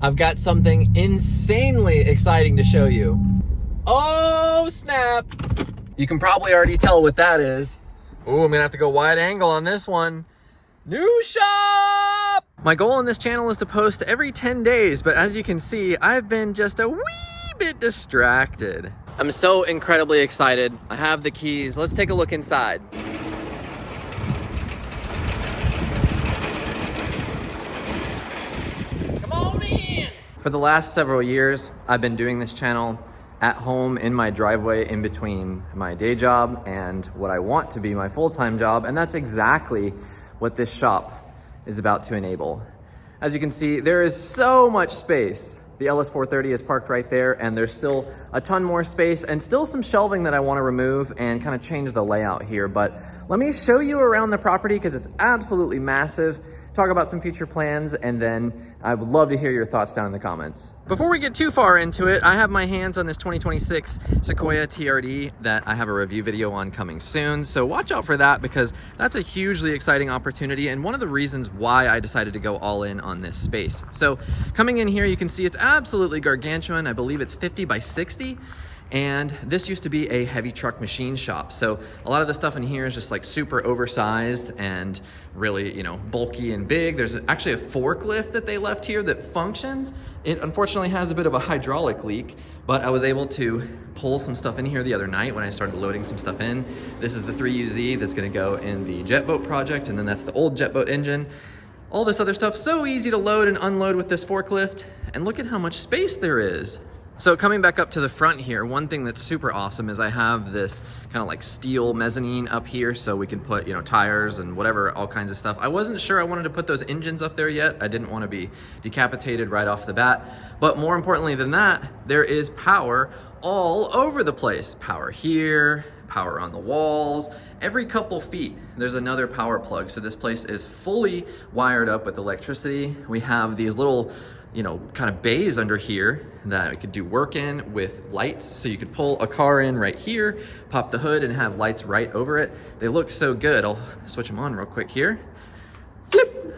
I've got something insanely exciting to show you. Oh, snap. You can probably already tell what that is. Ooh, I'm gonna have to go wide angle on this one. New shop! My goal on this channel is to post every 10 days, but as you can see, I've been just a wee bit distracted. I'm so incredibly excited. I have the keys. Let's take a look inside. Come on in! For the last several years, I've been doing this channel at home in my driveway in between my day job and what I want to be my full-time job, and that's exactly what this shop is about to enable. As you can see, there is so much space. The LS430 is parked right there, and there's still a ton more space and still some shelving that I want to remove and kind of change the layout here. But let me show you around the property because it's absolutely massive, talk about some future plans, and then I would love to hear your thoughts down in the comments. Before we get too far into it, I have my hands on this 2026 Sequoia TRD that I have a review video on coming soon. So watch out for that because that's a hugely exciting opportunity and one of the reasons why I decided to go all in on this space. So coming in here, you can see it's absolutely gargantuan. I believe it's 50 by 60. And this used to be a heavy truck machine shop. So a lot of the stuff in here is just like super oversized and really, you know, bulky and big. There's actually a forklift that they left here that functions. It unfortunately has a bit of a hydraulic leak, but I was able to pull some stuff in here the other night when I started loading some stuff in. This is the 3UZ that's gonna go in the jet boat project, and then that's the old jet boat engine. All this other stuff, so easy to load and unload with this forklift. And look at how much space there is. So coming back up to the front here, one thing that's super awesome is I have this kind of like steel mezzanine up here so we can put, you know, tires and whatever, all kinds of stuff. I wasn't sure I wanted to put those engines up there yet. I didn't want to be decapitated right off the bat. But more importantly than that, there is power all over the place. Power here, power on the walls. Every couple feet, there's another power plug. So this place is fully wired up with electricity. We have these little, you know, kind of bays under here that we could do work in with lights. So you could pull a car in right here, pop the hood and have lights right over it. They look so good. I'll switch them on real quick here. Flip.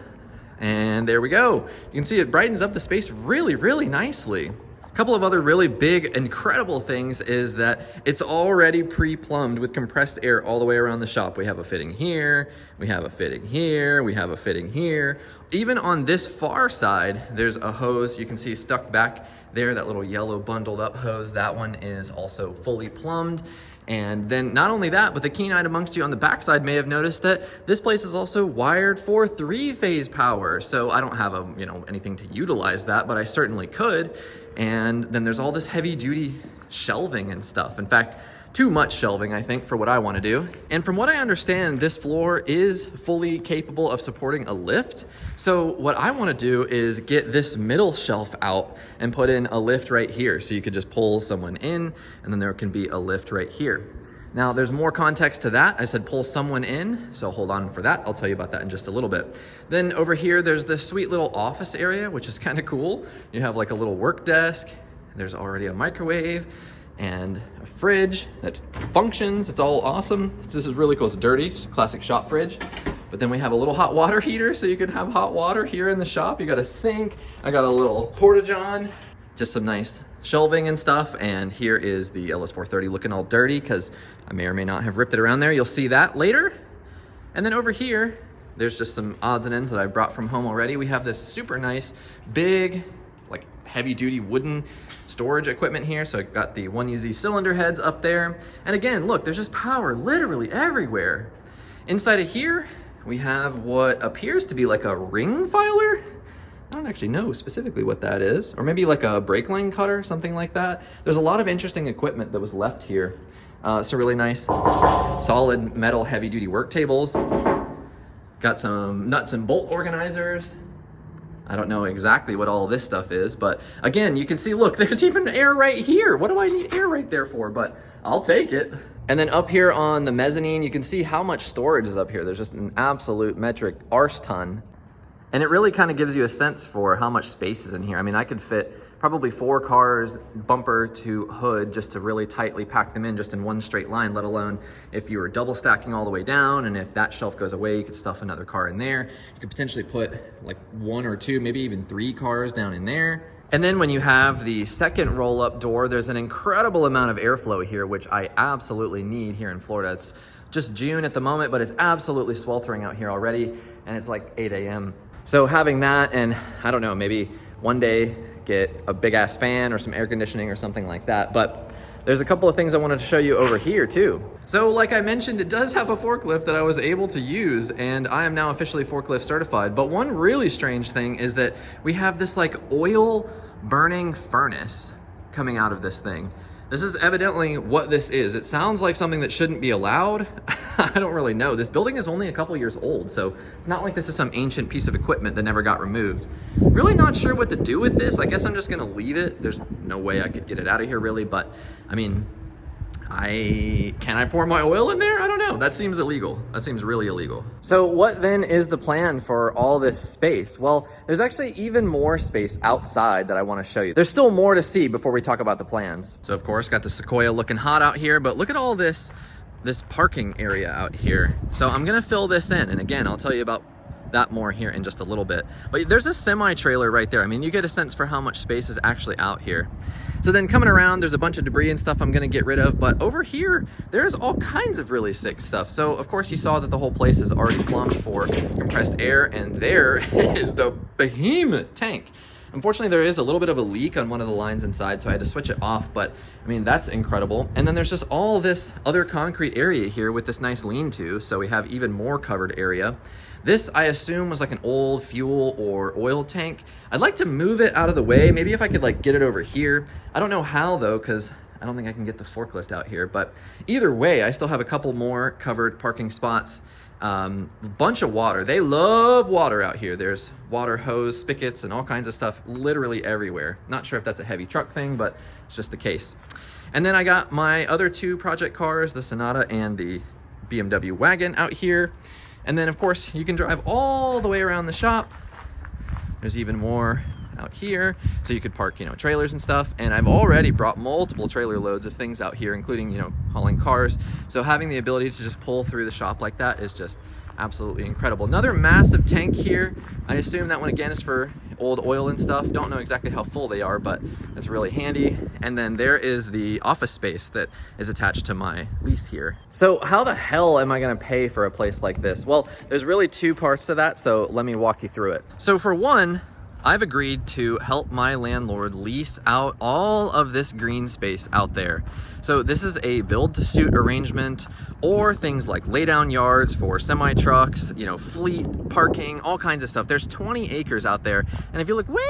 And there we go. You can see it brightens up the space really, really nicely. A couple of other really big, incredible things is that it's already pre-plumbed with compressed air all the way around the shop. We have a fitting here, we have a fitting here, we have a fitting here. Even on this far side, there's a hose you can see stuck back there, that little yellow bundled up hose. That one is also fully plumbed. And then not only that, but the keen-eyed amongst you on the backside may have noticed that this place is also wired for 3-phase power. So I don't have anything to utilize that, but I certainly could. And then there's all this heavy duty shelving and stuff. In fact, too much shelving, I think, for what I want to do. And from what I understand, this floor is fully capable of supporting a lift. So what I want to do is get this middle shelf out and put in a lift right here. So you could just pull someone in and then there can be a lift right here. Now there's more context to that. I said pull someone in, so hold on for that. I'll tell you about that in just a little bit. Then over here, there's this sweet little office area, which is kind of cool. You have like a little work desk. There's already a microwave and a fridge that functions. It's all awesome. This is really cool. It's dirty, just a classic shop fridge. But then we have a little hot water heater, so you can have hot water here in the shop. You got a sink. I got a little porta-john, just some nice shelving and stuff. And here is the LS430 looking all dirty because I may or may not have ripped it around there. You'll see that later. And then over here, there's just some odds and ends that I brought from home already. We have this super nice, big, like heavy duty wooden storage equipment here. So I got the 1UZ cylinder heads up there. And again, look, there's just power literally everywhere. Inside of here, we have what appears to be like a ring filer. I don't actually know specifically what that is, or maybe like a brake line cutter, something like that. There's a lot of interesting equipment that was left here. So really nice, solid metal heavy duty work tables. Got some nuts and bolt organizers. I don't know exactly what all this stuff is, but again, you can see, look, there's even air right here. What do I need air right there for? But I'll take it. And then up here on the mezzanine, you can see how much storage is up here. There's just an absolute metric arse ton. And it really kind of gives you a sense for how much space is in here. I mean, I could fit probably 4 cars, bumper to hood, just to really tightly pack them in just in one straight line, let alone if you were double stacking all the way down, and if that shelf goes away, you could stuff another car in there. You could potentially put like 1 or 2, maybe even 3 cars down in there. And then when you have the second roll-up door, there's an incredible amount of airflow here, which I absolutely need here in Florida. It's just June at the moment, but it's absolutely sweltering out here already, and it's like 8 a.m. So having that, and I don't know, maybe one day get a big ass fan or some air conditioning or something like that. But there's a couple of things I wanted to show you over here too. So like I mentioned, it does have a forklift that I was able to use, and I am now officially forklift certified. But one really strange thing is that we have this like oil burning furnace coming out of this thing. This is evidently what this is. It sounds like something that shouldn't be allowed. I don't really know. This building is only a couple years old, so it's not like this is some ancient piece of equipment that never got removed. Really not sure what to do with this. I guess I'm just gonna leave it. There's no way I could get it out of here really, but I mean, can I pour my oil in there? I don't know. That seems illegal. That seems really illegal. So what then is the plan for all this space? Well, there's actually even more space outside that I want to show you. There's still more to see before we talk about the plans. So of course, got the Sequoia looking hot out here, but look at all this parking area out here. So I'm gonna fill this in, and again, I'll tell you about that more here in just a little bit. But there's a semi-trailer right there. I mean, you get a sense for how much space is actually out here. So then coming around, there's a bunch of debris and stuff I'm gonna get rid of, but over here, there's all kinds of really sick stuff. So of course you saw that the whole place is already plumbed for compressed air, and there is the behemoth tank. Unfortunately, there is a little bit of a leak on one of the lines inside, so I had to switch it off, but I mean, that's incredible. And then there's just all this other concrete area here with this nice lean-to, so we have even more covered area. This, I assume, was like an old fuel or oil tank. I'd like to move it out of the way. Maybe if I could like get it over here. I don't know how though, because I don't think I can get the forklift out here, but either way, I still have a couple more covered parking spots. Bunch of water. They love water out here. There's water hose, spigots, and all kinds of stuff literally everywhere. Not sure if that's a heavy truck thing, but it's just the case. And then I got my other 2 project cars, the Sonata and the BMW wagon out here. And then of course you can drive all the way around the shop. There's even more out here, so you could park, trailers and stuff. And I've already brought multiple trailer loads of things out here, including, hauling cars. So having the ability to just pull through the shop like that is just absolutely incredible. Another massive tank here. I assume that one again is for old oil and stuff. Don't know exactly how full they are, but it's really handy. And then there is the office space that is attached to my lease here. So how the hell am I gonna pay for a place like this? Well, there's really 2 parts to that, so let me walk you through it. So for one, I've agreed to help my landlord lease out all of this green space out there. So this is a build-to-suit arrangement, or things like lay-down yards for semi-trucks, fleet parking, all kinds of stuff. There's 20 acres out there, and if you look way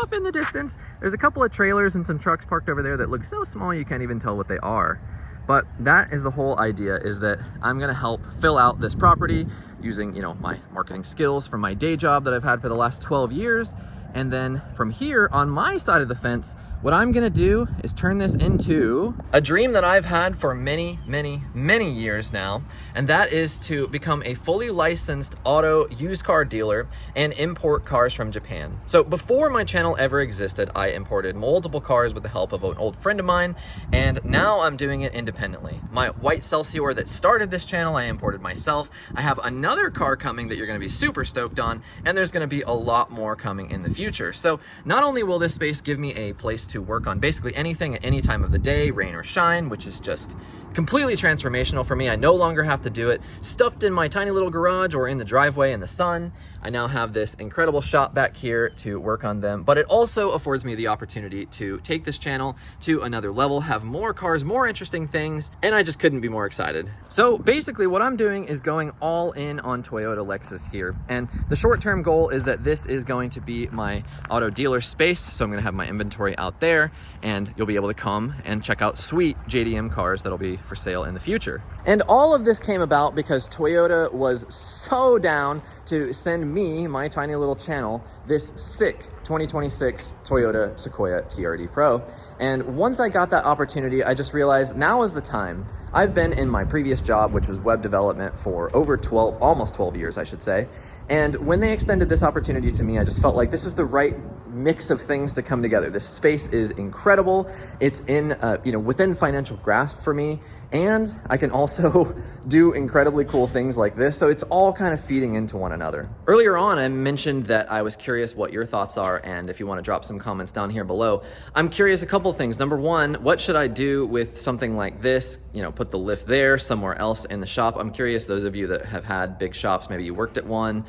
off in the distance, there's a couple of trailers and some trucks parked over there that look so small you can't even tell what they are. But that is the whole idea, is that I'm gonna help fill out this property using, my marketing skills from my day job that I've had for the last 12 years. And then from here on my side of the fence, what I'm gonna do is turn this into a dream that I've had for many, many, many years now. And that is to become a fully licensed auto used car dealer and import cars from Japan. So before my channel ever existed, I imported multiple cars with the help of an old friend of mine, and now I'm doing it independently. My white Celsior that started this channel, I imported myself. I have another car coming that you're gonna be super stoked on, and there's gonna be a lot more coming in the future. So not only will this space give me a place to work on basically anything at any time of the day, rain or shine, which is just completely transformational for me. I no longer have to do it stuffed in my tiny little garage or in the driveway in the sun. I now have this incredible shop back here to work on them, but it also affords me the opportunity to take this channel to another level, have more cars, more interesting things, and I just couldn't be more excited. So basically what I'm doing is going all in on Toyota Lexus here. And the short-term goal is that this is going to be my auto dealer space. So I'm gonna have my inventory out there, and you'll be able to come and check out sweet JDM cars that'll be for sale in the future. And all of this came about because Toyota was so down to send me, my tiny little channel, this sick 2026 Toyota Sequoia TRD Pro. And once I got that opportunity, I just realized now is the time. I've been in my previous job, which was web development, for over almost 12 years, I should say. And when they extended this opportunity to me, I just felt like this is the right mix of things to come together. This space is incredible. It's in, within financial grasp for me, and I can also do incredibly cool things like this. So it's all kind of feeding into one another. Earlier on, I mentioned that I was curious what your thoughts are, and if you want to drop some comments down here below. I'm curious a couple things. Number one, what should I do with something like this? Put the lift there, somewhere else in the shop. I'm curious, those of you that have had big shops, maybe you worked at one,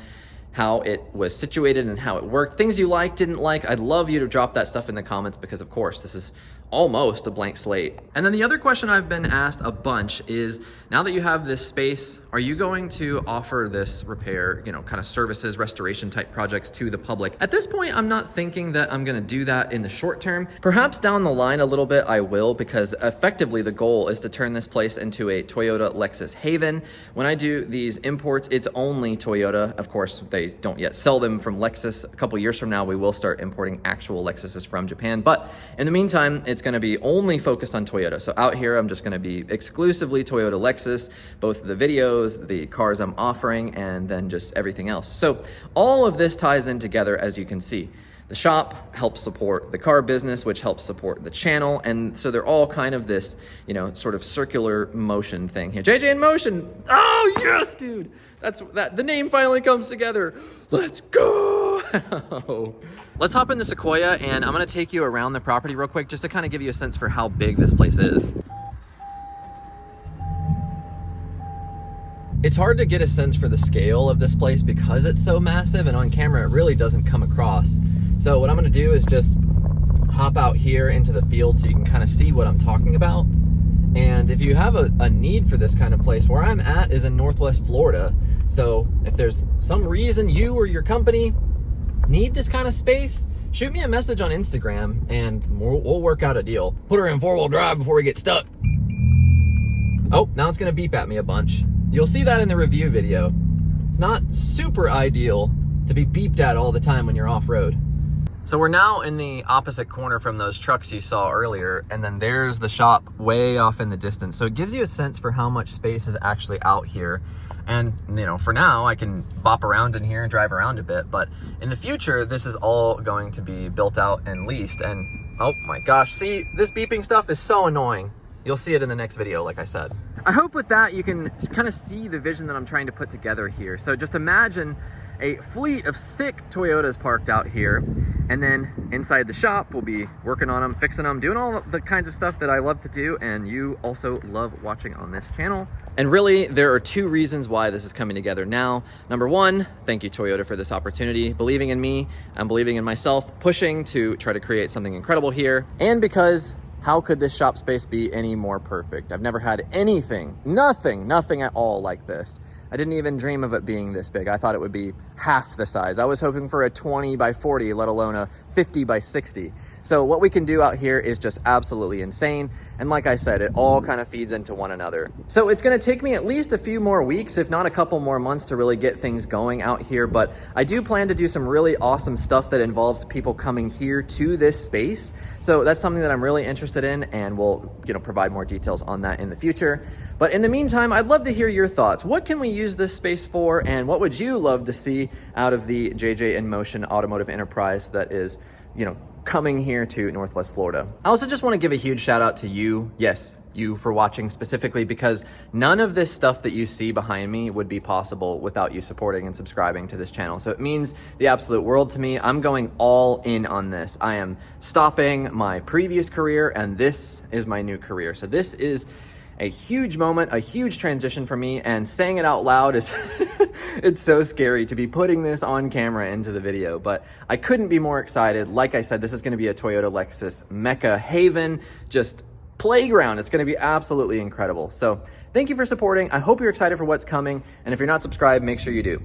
how it was situated and how it worked, things you liked, didn't like. I'd love you to drop that stuff in the comments because, of course, this is almost a blank slate. And then the other question I've been asked a bunch is, now that you have this space, are you going to offer this repair, kind of services, restoration type projects to the public? At this point, I'm not thinking that I'm gonna do that in the short term. Perhaps down the line a little bit I will, because effectively the goal is to turn this place into a Toyota Lexus haven. When I do these imports, it's only Toyota. Of course, they don't yet sell them from Lexus. A couple years from now, we will start importing actual Lexuses from Japan. But in the meantime, it's gonna be only focused on Toyota. So out here, I'm just gonna be exclusively Toyota Lexus, both the videos, the cars I'm offering, and then just everything else. So all of this ties in together, as you can see. The shop helps support the car business, which helps support the channel. And so they're all kind of this, sort of circular motion thing here. JJ in motion. Oh yes, dude. The name finally comes together. Let's go. Let's hop in the Sequoia, and I'm gonna take you around the property real quick just to kind of give you a sense for how big this place is. It's hard to get a sense for the scale of this place because it's so massive, and on camera it really doesn't come across. So what I'm gonna do is just hop out here into the field so you can kind of see what I'm talking about. And if you have a need for this kind of place, where I'm at is in Northwest Florida. So if there's some reason you or your company need this kind of space, shoot me a message on Instagram and we'll work out a deal. Put her in 4-wheel drive before we get stuck. Oh, now it's gonna beep at me a bunch. You'll see that in the review video. It's not super ideal to be beeped at all the time when you're off-road. So we're now in the opposite corner from those trucks you saw earlier, and then there's the shop way off in the distance. So it gives you a sense for how much space is actually out here. And for now, I can bop around in here and drive around a bit, but in the future, this is all going to be built out and leased. And oh my gosh, see, this beeping stuff is so annoying. You'll see it in the next video, like I said. I hope with that you can kind of see the vision that I'm trying to put together here. So just imagine a fleet of sick Toyotas parked out here, and then inside the shop we'll be working on them, fixing them, doing all the kinds of stuff that I love to do and you also love watching on this channel. And really, there are two reasons why this is coming together now. Number one, thank you Toyota for this opportunity, believing in me, I'm believing in myself, pushing to try to create something incredible here. And because how could this shop space be any more perfect? I've never had anything, nothing at all like this. I didn't even dream of it being this big. I thought it would be half the size. I was hoping for a 20 by 40, let alone a 50 by 60. So what we can do out here is just absolutely insane. And like I said, it all kind of feeds into one another. So it's gonna take me at least a few more weeks, if not a couple more months, to really get things going out here. But I do plan to do some really awesome stuff that involves people coming here to this space. So that's something that I'm really interested in, and we'll provide more details on that in the future. But in the meantime, I'd love to hear your thoughts. What can we use this space for, and what would you love to see out of the JJ in Motion automotive enterprise that is, coming here to Northwest Florida? I also just want to give a huge shout out to you. Yes, you for watching specifically, because none of this stuff that you see behind me would be possible without you supporting and subscribing to this channel. So it means the absolute world to me. I'm going all in on this. I am stopping my previous career and this is my new career. So this is a huge moment, a huge transition for me, and saying it out loud is it's so scary to be putting this on camera into the video, but I couldn't be more excited. Like I said, this is gonna be a Toyota Lexus Mecca haven, just playground. It's gonna be absolutely incredible. So thank you for supporting. I hope you're excited for what's coming, and if you're not subscribed, make sure you do.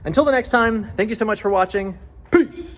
Until the next time, thank you so much for watching. Peace.